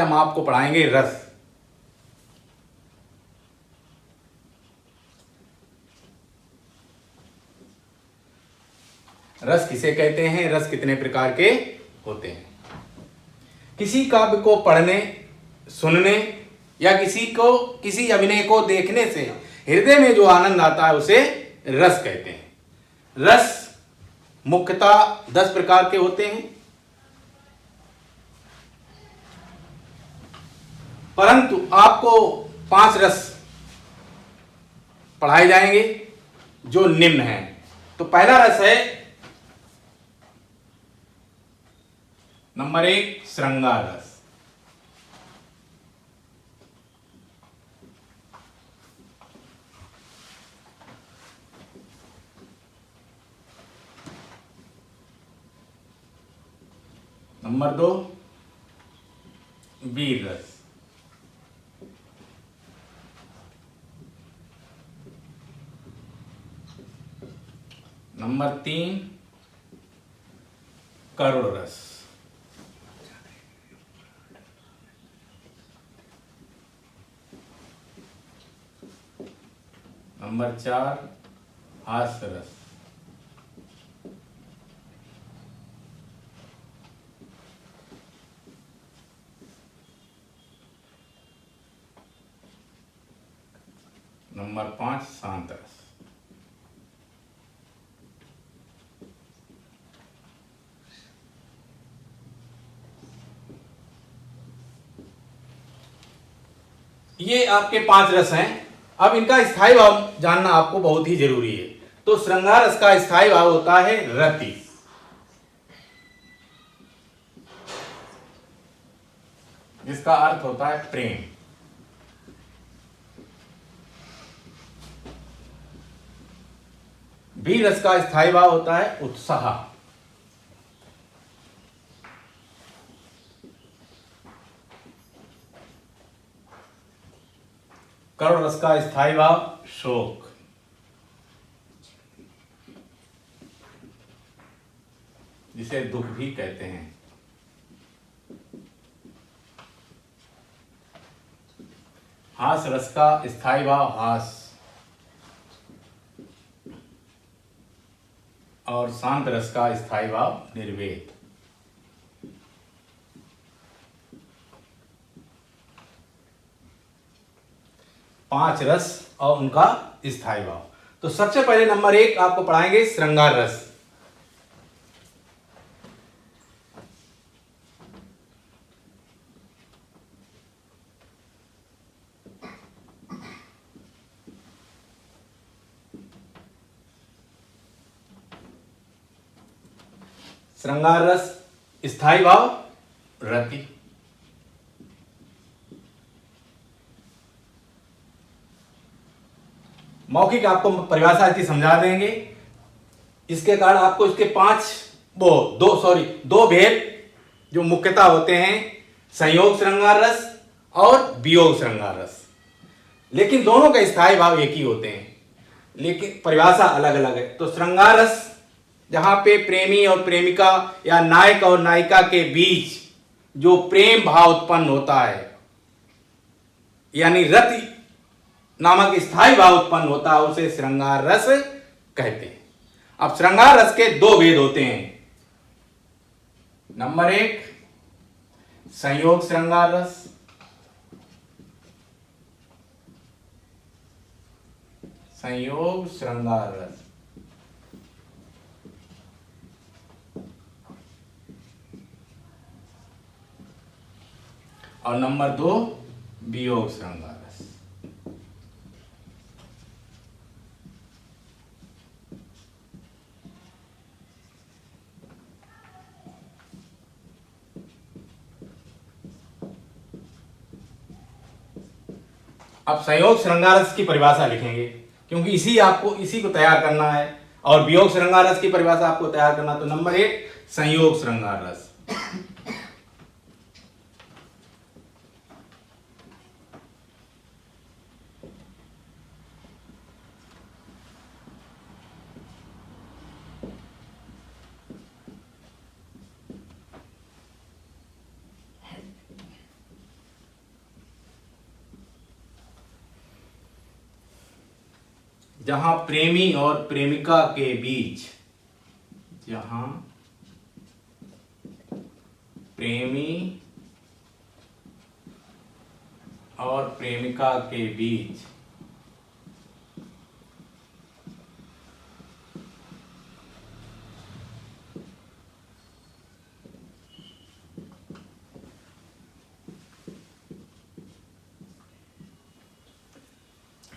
हम आपको पढ़ाएंगे रस। रस किसे कहते हैं, रस कितने प्रकार के होते हैं। किसी काव्य को पढ़ने, सुनने या किसी अभिनय को देखने से हृदय में जो आनंद आता है उसे रस कहते हैं। रस मुख्यतः 10 प्रकार के होते हैं, परंतु आपको 5 रस पढ़ाए जाएंगे जो निम्न हैं। तो पहला रस है नंबर 1 श्रृंगार रस। नंबर 2 वीर रस। नंबर 3 करुण रस। नंबर 4 हास्य रस। नंबर 5 शांत रस। ये आपके 5 रस हैं। अब इनका स्थायी भाव जानना आपको बहुत ही जरूरी है। तो श्रृंगार रस का स्थायी भाव होता है रति, जिसका अर्थ होता है प्रेम। वीर रस का स्थायी भाव होता है उत्साह। करुण रस का स्थायी भाव शोक। जिसे दुख भी कहते हैं। हास्य रस का स्थायी भाव हास, और शांत रस का स्थायी भाव निर्वेद। पांच रस और उनका स्थायी भाव। तो सबसे पहले नंबर 1 आपको पढ़ाएंगे श्रृंगार रस। श्रृंगार रस स्थायी भाव रति। मौखिक आपको परिभाषा इतनी समझा देंगे, इसके कारण आपको इसके 2 भेद जो मुख्यतः होते हैं, संयोग श्रृंगार रस और वियोग श्रृंगार रस। लेकिन दोनों का स्थायी भाव एक ही होते हैं, लेकिन परिभाषा अलग अलग है। तो श्रृंगार रस जहां पे प्रेमी और प्रेमिका या नायक और नायिका के बीच जो प्रेम भाव उत्पन्न होता है, यानी रति नामक स्थायी भाव उत्पन्न होता है, उसे श्रृंगार रस कहते हैं। अब श्रृंगार रस के 2 भेद होते हैं। नंबर 1 संयोग श्रृंगार रस। संयोग श्रृंगार रस। और नंबर 2 वियोग श्रृंगार रस। अब संयोग श्रृंगार रस की परिभाषा लिखेंगे, क्योंकि इसी को तैयार करना है, और वियोग श्रृंगार रस की परिभाषा आपको तैयार करना। तो नंबर 1 संयोग श्रृंगार रस। जहां प्रेमी और प्रेमिका के बीच, जहां प्रेमी और प्रेमिका के बीच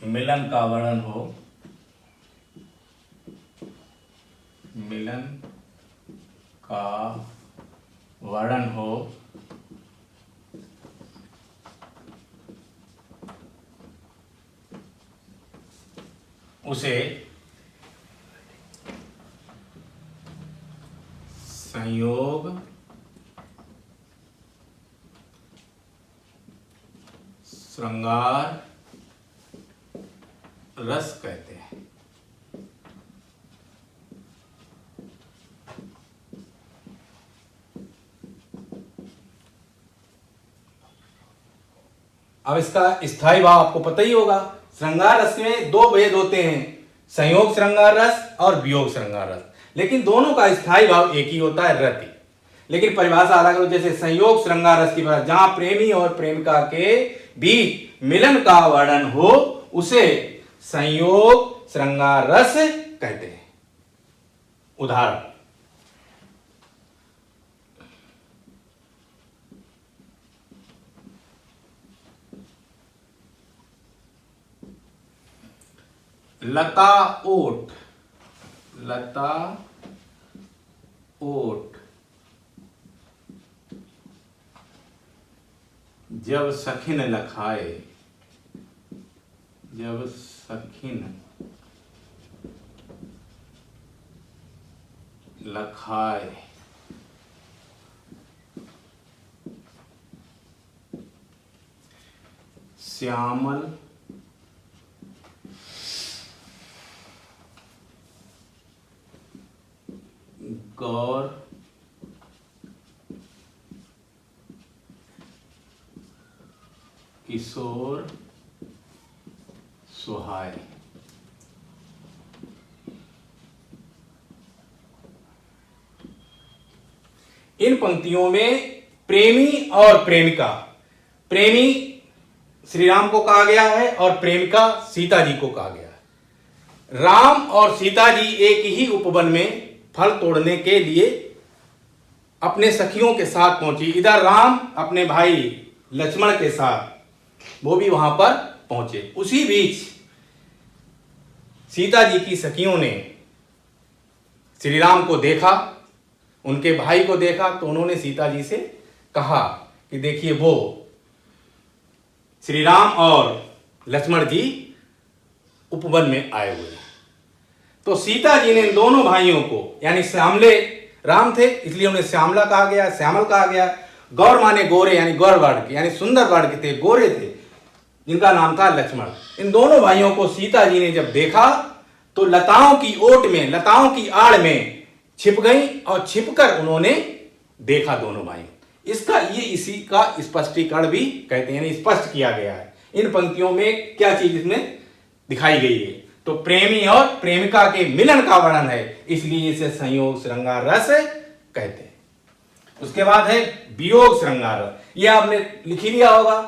मिलन का वर्णन हो, मिलन का वर्णन हो, उसे संयोग श्रृंगार रस कहते हैं। अब इसका स्थायी भाव आपको पता ही होगा। श्रृंगार रस में दो भेद होते हैं, संयोग श्रृंगार रस और वियोग श्रृंगार रस, लेकिन दोनों का स्थायी भाव एक ही होता है, रति। लेकिन परिभाषा अलग हो, जैसे संयोग श्रृंगार रस की बात, जहां प्रेमी और प्रेमिका के बीच मिलन का वर्णन हो उसे संयोग श्रृंगार रस कहते हैं। उदाहरण, लता ओट, लता ओट जब सखिन लखाए, जब सखिन लखाए, श्यामल गौर किशोर सुहाए। इन पंक्तियों में प्रेमी और प्रेमिका, प्रेमी श्री राम को कहा गया है और प्रेमिका सीता जी को कहा गया है। राम और सीता जी एक ही उपवन में फल तोड़ने के लिए अपने सखियों के साथ पहुंची। इधर राम अपने भाई लक्ष्मण के साथ वो भी वहां पर पहुंचे। उसी बीच सीता जी की सखियों ने श्री राम को देखा, उनके भाई को देखा, तो उन्होंने सीता जी से कहा कि देखिए वो श्री राम और लक्ष्मण जी उपवन में आए हुए हैं। तो सीता जी ने इन दोनों भाइयों को, यानी श्यामले राम थे इसलिए उन्हें श्यामला कहा गया, श्यामल कहा गया। गौर माने गोरे, यानी गौर वर्ण के, यानी सुंदर वर्ण के थे, गोरे थे, जिनका नाम था लक्ष्मण। इन दोनों भाइयों को सीता जी ने जब देखा तो लताओं की ओट में, लताओं की आड़ में छिप गई और छिपकर उन्होंने देखा दोनों भाई। इसका ये इसी का स्पष्टीकरण भी कहते हैं, यानी स्पष्ट किया गया है। इन पंक्तियों में क्या चीज इसमें दिखाई गई है, तो प्रेमी और प्रेमिका के मिलन का वर्णन है, इसलिए इसे संयोग श्रृंगार रस कहते हैं। उसके बाद है वियोग श्रृंगार रस। ये आपने लिख ही लिया होगा,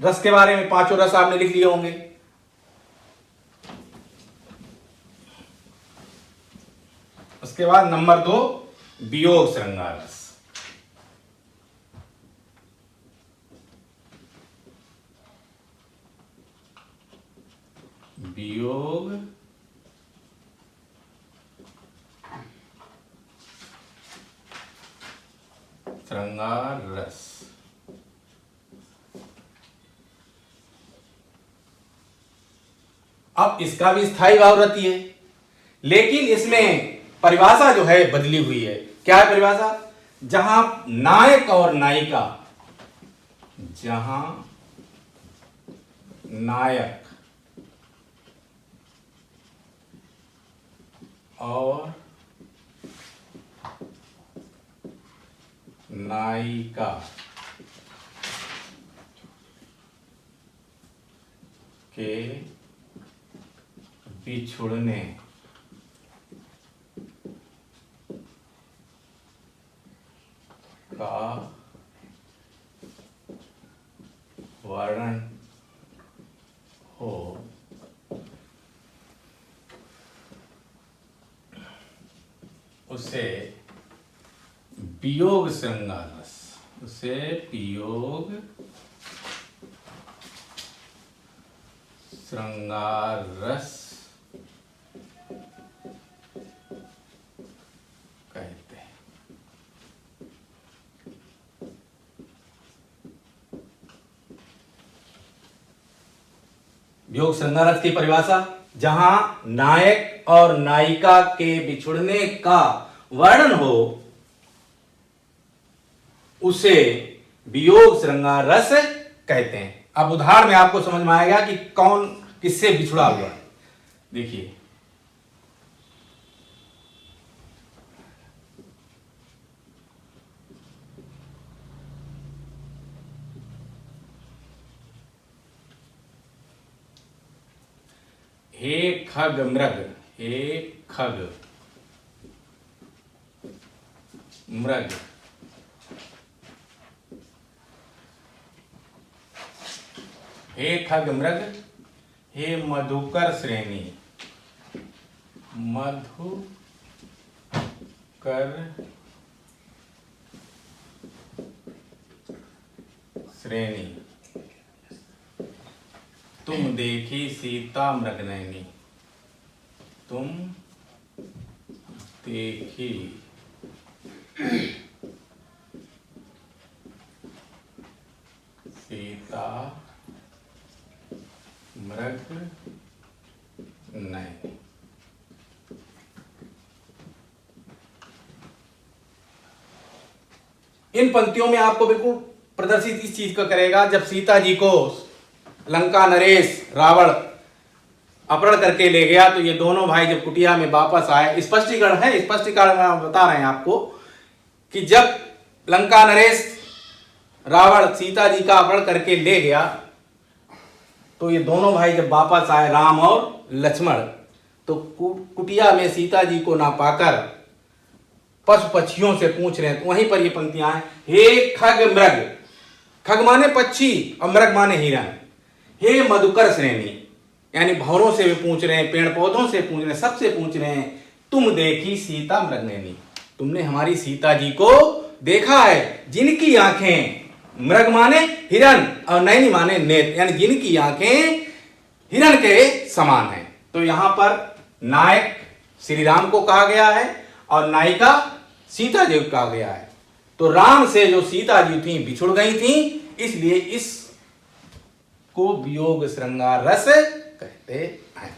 रस के बारे में पांचों रस आपने लिख लिए होंगे। उसके बाद नंबर 2 वियोग श्रृंगार रस। वियोग श्रृंगार रस। अब इसका भी स्थायी भाव रहती है, लेकिन इसमें परिभाषा जो है बदली हुई है। क्या है परिभाषा? जहां नायक और नायिका, जहां नायक और नायिका के बिछुड़ने का वर्णन हो उसे वियोग श्रृंगार रस, उसे वियोग श्रृंगार रस कहते हैं। वियोग श्रृंगार रस की परिभाषा, जहां नायक और नायिका के बिछुड़ने का वर्णन हो उसे वियोग श्रृंगार रस कहते हैं। अब उदाहरण में आपको समझ में आएगा कि कौन किससे बिछुड़ा हुआ है। देखिए, हे खग मृग, हे खग मृग, हे खग मृग, हे मधुकर श्रेणी, मधुकर श्रेणी, तुम देखी सीता मृगनयनी, तुम देखी सीता मृगनयनी। इन पंक्तियों में आपको बिल्कुल प्रदर्शित इस चीज का करेगा, जब सीता जी को लंका नरेश रावण अपहरण करके ले गया तो ये दोनों भाई जब कुटिया में वापस आए, स्पष्टीकरण है, स्पष्टीकरण में बता रहे हैं आपको कि जब लंका नरेश रावण सीता जी का अपहरण करके ले गया तो ये दोनों भाई जब वापस आए राम और लक्ष्मण, तो कुटिया में सीता जी को ना पाकर पशु पक्षियों से पूछ रहे हैं। तो वहीं पर ये पंक्तियां हैं, हे खग मृग, खग माने पक्षी और मृग माने हिरण, हे मधुकर श्रेणी, यानी भंवरों से भी पूछ रहे हैं, पेड़ पौधों से पूछ रहे हैं, सबसे पूछ रहे हैं, तुम देखी सीता मृगनयनी, तुमने हमारी सीता जी को देखा है, जिनकी आंखें, मृग माने हिरण और नयनी माने नेत्र, यानी जिनकी आंखें हिरण के समान हैं। तो यहां पर नायक श्री राम को कहा गया है और नायिका सीता जी को कहा गया है। तो राम से जो सीता जी थी बिछुड़ गई थी, इसलिए इस को वियोग श्रृंगार रस कहते हैं।